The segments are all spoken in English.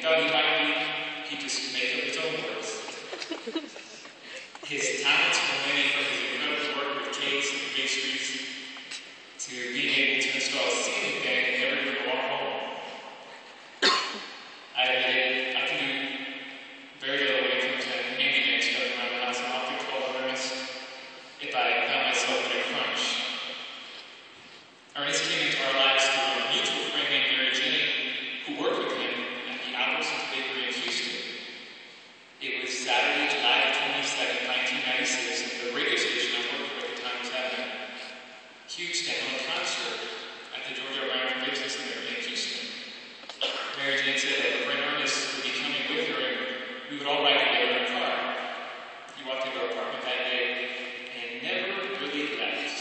thought he might be, he'd just make up his own words. His talents were many, from his incredible work with cakes and pastries to being able to install a ceiling fan and never even walk home. I admit it, I can do very little when it comes to handyman stuff around the house. I'm often called Ernest if I found myself in a crunch. Ernest came into our lives through a mutual friend named Jane, who worked with him at the Albertsons Bakery in Houston. It was Saturday, July 22nd, 1996, and the radio station I worked for at the time was having a huge standalone concert at the Georgia Ryan Convention Center in Houston. Mary Jane said that her friend Ernest would be coming with her, and we would all ride together in a car. He walked into our apartment that day and never really left.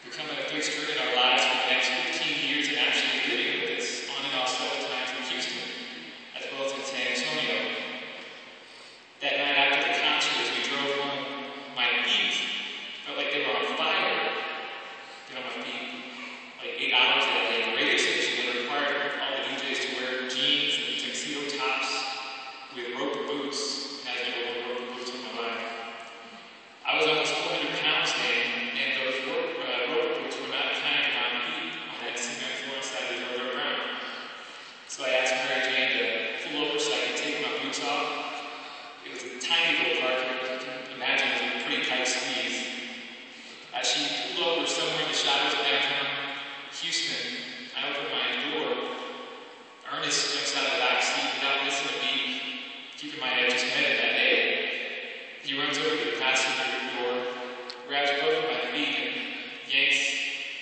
Becoming a fixture in our lives for the next 15 years and actually living with us on and off several times in Houston, as well as in San Antonio. That night after the concert, as we drove home, my feet felt like they were on fire. Get on my feet. Like 8 hours a day. The radio station would require all the DJs to wear jeans and tuxedo tops with rope boots. As you know, rope boots on my life. I was almost 400 pounds then, and those rope boots were not tying around my feet on that cement floor inside the Georgia ground. So I asked Mary Jane to pull over so I could take my boots off. It was a tiny little car, you can imagine it was a pretty tight squeeze. As she pulled over somewhere in the shadows of downtown Houston, I opened my door. Ernest jumps out of the back seat without missing a beat. Keep in mind, I just met him that day. He runs over to the passenger door, grabs both of my feet, and yanks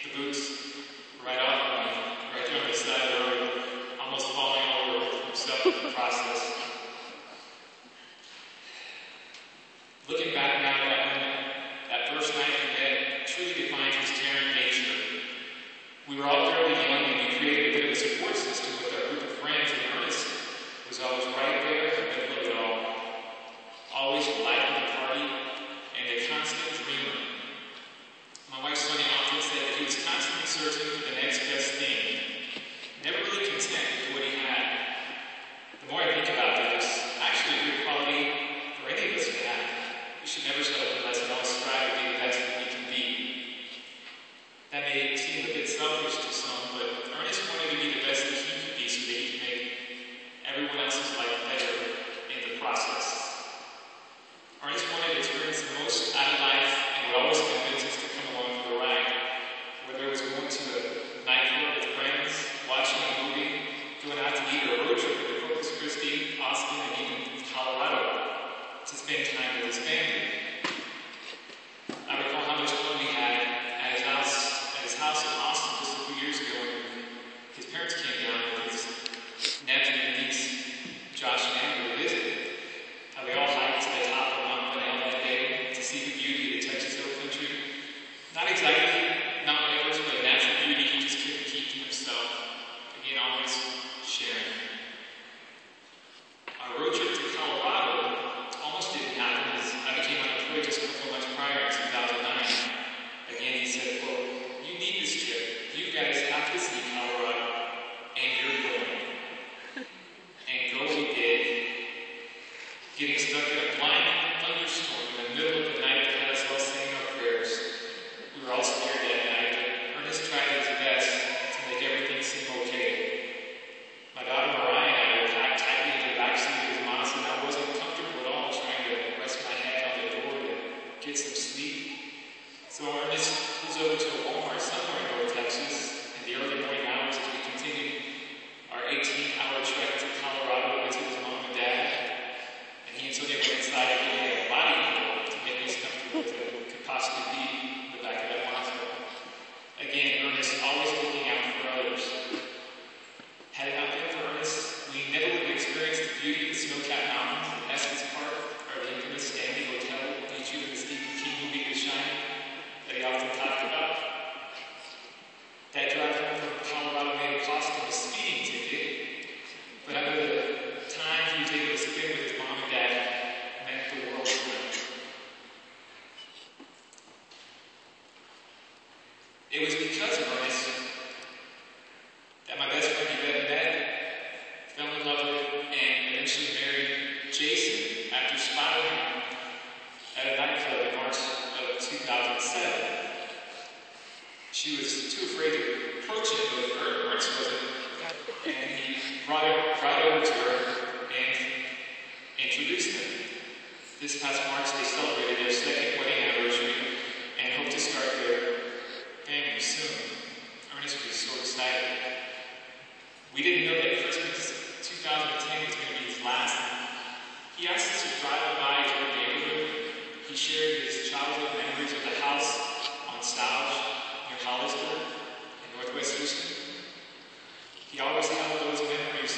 the boots right off of me, right there on the side of the road, almost falling over himself in the process. Looking back now at that moment, that first night we met truly defines his caring nature. We were all fairly young, and we created a bit of a support system with our group of friends, and Ernest was always right there in the middle of it all. Always the life of the party and a constant dreamer. My wife Sonia often said that he was constantly searching for the next best thing, never really content with what he had. The more I think about it, it's actually a good quality for any of us to have. We should never settle for less and always strive to be the best that we can be. That may seem a bit selfish to some, but Ernest wanted to be the best that he could be so that he could make everyone else's life better in the process. Ernest wanted to experience the most out of life and would always convince us to come along for the ride. Whether it was going to a nightclub with friends, watching a movie, going out to eat, or a road trip to Corpus Christi, Austin, and even Colorado to spend time with his family. I recall how much fun we had at his house in Austin just a few years ago when his parents came down with his nephew and niece, Josh and Amber, to visit. How we all hiked to the top of Mount Banal that day to see the beauty of the Texas Hill Country. Not exactly Mount Everest, but a natural beauty he just couldn't keep to himself. Again, always sharing. Our road trip to Colorado almost didn't happen as I became unemployed just a couple months prior in 2009. Again, he said, "Well, you need this trip. You guys have to see Colorado, and you're going." And go we did. Getting stuck in a blind thunderstorm in the middle of the night that had us all saying our prayers. We were all scared that night, but Ernest tried his best to make everything seem okay. My daughter Mariah and I were packed tightly in the backseat of his Mazda, and I wasn't comfortable at all trying to rest my head on the door to get some sleep. So Ernest pulls over to a Walmart somewhere in North Texas in the early morning hours as we continued our 18-hour trek to Colorado to visit his mom and dad. And he and Sonia went inside and gave me a body to make me as comfortable as it could possibly be in the back of that Mazda. Again, Ernest always looking out for others. Had it not been for Ernest, we never would have experienced the beauty of the snow-capped mountains in Estes Park or the infamous Stanley Hotel featured in the Stephen King movie The Shining that he often talked about. That drive home from Colorado may have cost him a speeding ticket, but under the time he was able to spend with his mom and dad meant the world to him. It was because of Ernest that my best friend Yvette met brought him right over to her and introduced them. This past March, they celebrated their second wedding anniversary and hope to start their family soon. Ernest was so excited. We didn't know that Christmas 2010 was going to be his last. He asked us to drive by his old neighborhood. He shared his childhood memories of the house on South near Hollister in northwest Houston. He always held those memories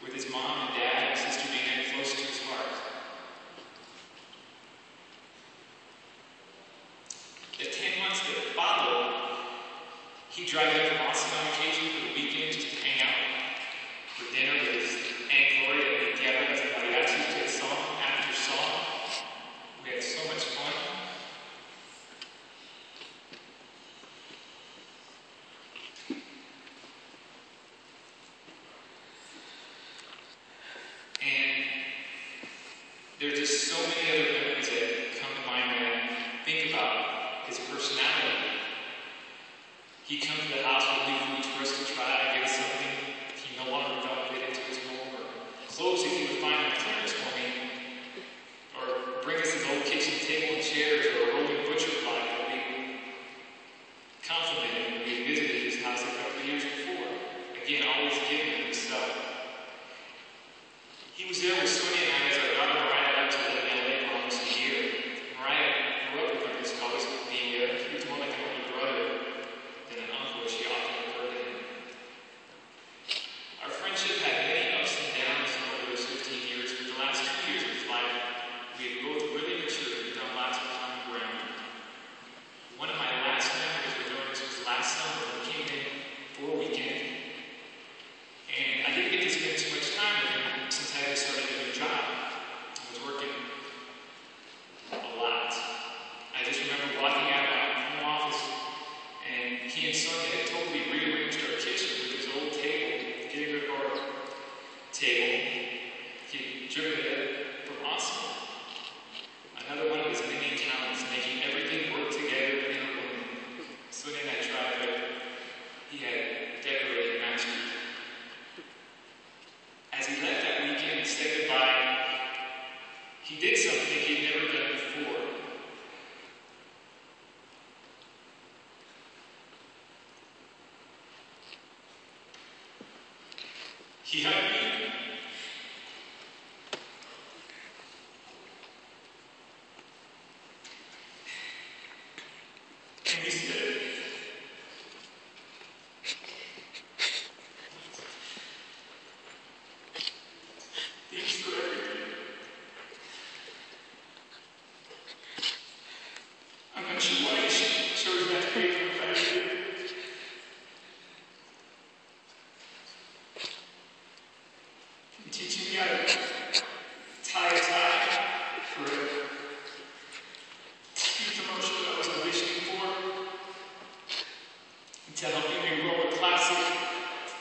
with his mom and dad and sister Dana close to his heart. The 10 months that followed, he'd drive in from Austin on occasion for the weekend just to hang out for dinner with his Aunt Gloria and he'd gather as a mariachi to play song after song. We had so much fun. And there's just so many other memories that come to mind when I think about his personality. He'd come to the house with new foods for us to try, give us something he no longer felt fit into his home, or clothes that he would find on the clearance for me, or bring us his old kitchen table and chairs, or a rolling butcher block that we complimented when we had visited his house a couple of years before. Again, always giving him stuff. He was there with Sonia and I as our daughter Mariah left to live in LA for almost a year. Mariah grew up with Ernest, always being there. He was more like an older brother than an uncle, as she often referred to him. Our friendship had many ups and downs over those 15 years, but the last 2 years of his life, we had both really matured and found lots of common ground. One of my last memories with Ernest was last summer when he came in for a weekend. And I didn't get to spend too much time with him since I had started a new job. I was working a lot. I just remember walking out of my home office and he and Sonia had totally rearranged our kitchen with his old table, getting rid of our table. He'd driven it from Austin. Another one of his many talents, making everything work together in a room. Sonia and I tried, but he had decorated mastery. As he left that weekend and said goodbye, he did something he'd never done before. He hugged me. And he said, "Thanks for everything. I'm not sure why she chose that paper, but I did. And teaching me how to tie a tie for a youth promotion that I was auditioning for, and to helping me roll a classic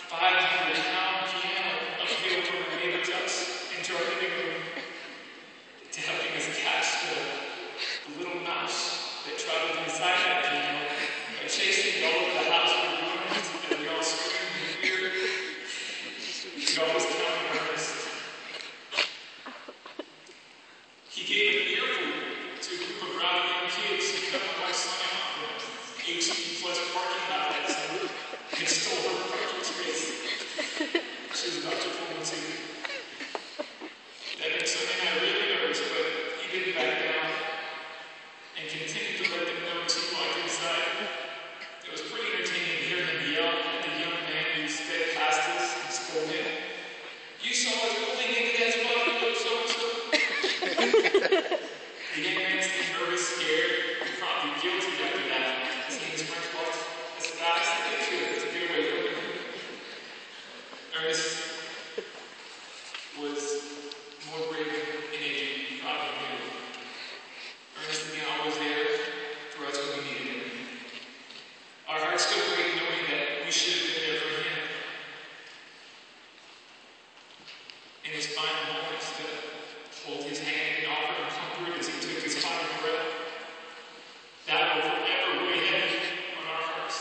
500-pound piano uphill from the neighbor ducks into our living room, to helping us catch the little mouse that traveled inside that piano by chasing it all over the house with rumors as we all screamed in fear. We always counted Ernest. He gave an earful to a group of rowdy young kids who cut my son out from 18 plus parking lots and stole her parking space. She was about to pull into. That made Sonia and I really nervous, but he didn't back down and continued to let them know as he walked inside. It was pretty entertaining to hear him yell at the young man who sped past us and scolded, "You saw us pulling into that spot with those so-and-so." The young man seemed nervous, scared, and probably guilty after that, seeing his friends walk as fast as they could to get away from him. Ernest was more brave than any of you probably knew. Ernest again always there for us when we needed him. Our hearts still break knowing that we should have been there for him. In his final moments, to hold his hand and offer him comfort as he took his final breath. That will forever weigh heavy on our hearts.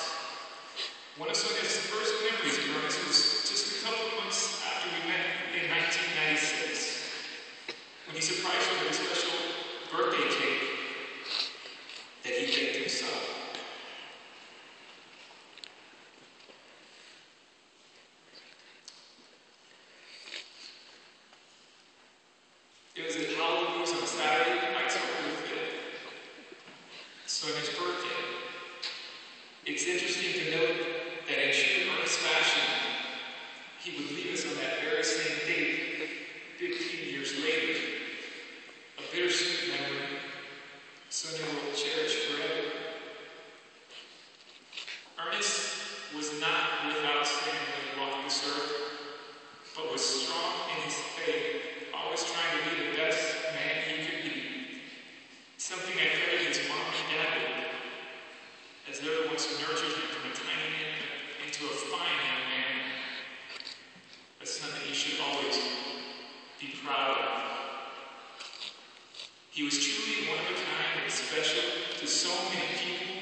One of Sonia's first memories of Ernest was just a couple of months that very same date, 15 years later. A bittersweet memory Sonia will cherish forever. Ernest was not without sin when he walked this earth, but was strong in his faith, always trying to be the best man he could be. Something I credit his mom and dad with, as they're the ones who nurtured him from a tiny infant into a fine young man. That's something you should always be proud of. He was truly one of a kind and special to so many people,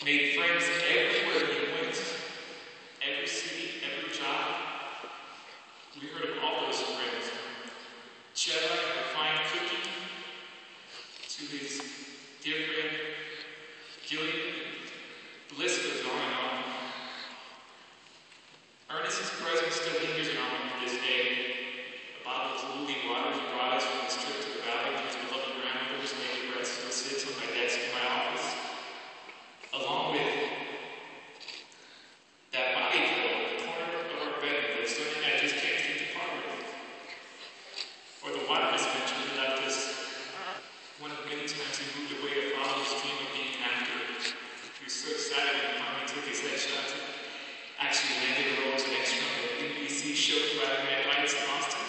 made friends everywhere he went, every city, every job. We heard of all those friends, Chella, her fine cooking, to his dear friend Gillian. The list goes on and on. Ernest's presence still lingers in our home to this day. A bottle of moving water he brought us from his trip to the valley to his beloved grandmother's native rest still sits on my desk in my office, along with that body pillow in the corner of our bedroom that Sonia and I just can't seem to part with. Or the water dispenser he left us one of the many times he moved away to follow his dream of being an actor. He was so excited when he finally took his headshot. Actually landed a role as an extra on the NBC show Friday Night Lights in Austin.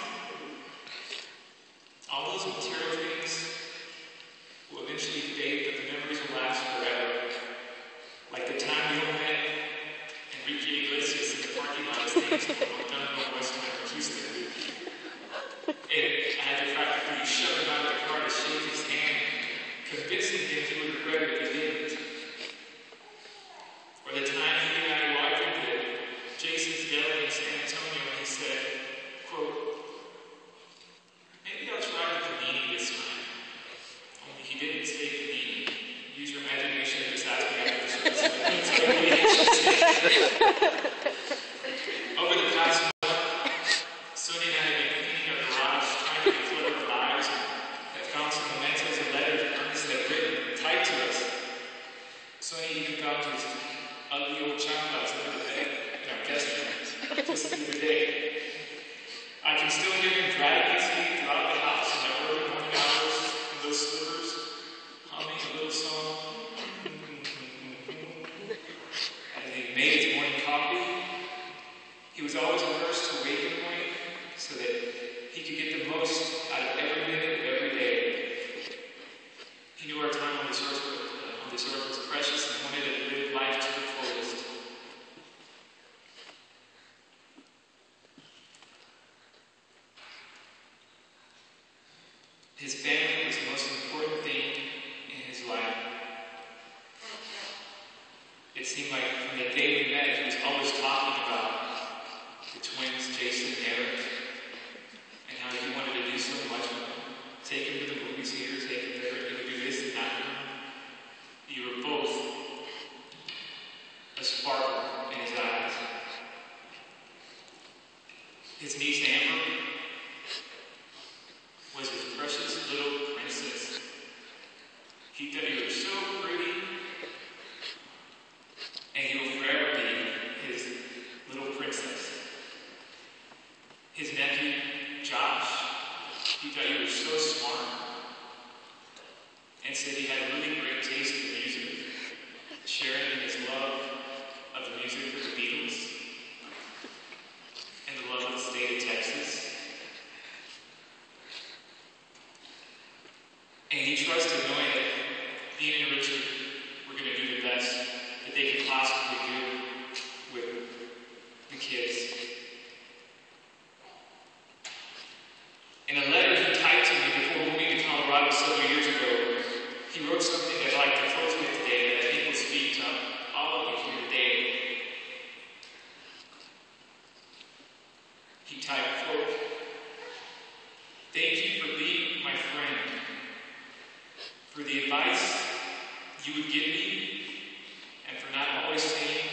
All those material things will eventually fade, but the memories will last forever. Like the time we all met Enrique Iglesias in the parking lot of Stadium's Montana West Time in Houston. I had to practically shove him out of the car to shake his hand, convincing him he would regret it if he didn't. Or the time he and I walked into Jason's Deli in San Antonio and he said, quote, "Maybe I'll try the panini this time." Only he didn't say panini. Use your imagination and just ask me after the service. Over the past month, Sonia and I have been cleaning our garage, trying to declutter our lives, and have found some mementos and letters Ernest had written and typed to us. Sonia even found his ugly old chanclas under the bed in our guest room just the other day. I can still hear him dragging his feet throughout the house in the early morning hours in those slippers, humming a little song. As he made his morning coffee, he was always the first to wake in the morning so that he could get the most out of every minute of every day. He knew our time on this earth was precious and wanted to live life to the fullest. His family was the most important thing in his life. It seemed like from the day we met, he was always talking about the twins, Jason and Eric, and how he wanted to do so much with them. Take him to the movie theater, take him there, and do this and that. You were both a sparkle in his eyes. His niece Amber was his precious little princess. He thought you were so pretty, and he will forever be his little princess. His nephew, Josh, he thought you were so smart, and said he had really great taste in music, sharing in his love of the music of the Beatles, and the love of the state of Texas. And he trusted knowing that Dean and Richard were going to do the best that they could possibly do with the kids. In a letter he typed to me before moving to Colorado several years ago, he wrote something that I'd like to close with today that I think will speak to all of you here today. He typed, quote, "Thank you for being my friend, for the advice you would give me, and for not always saying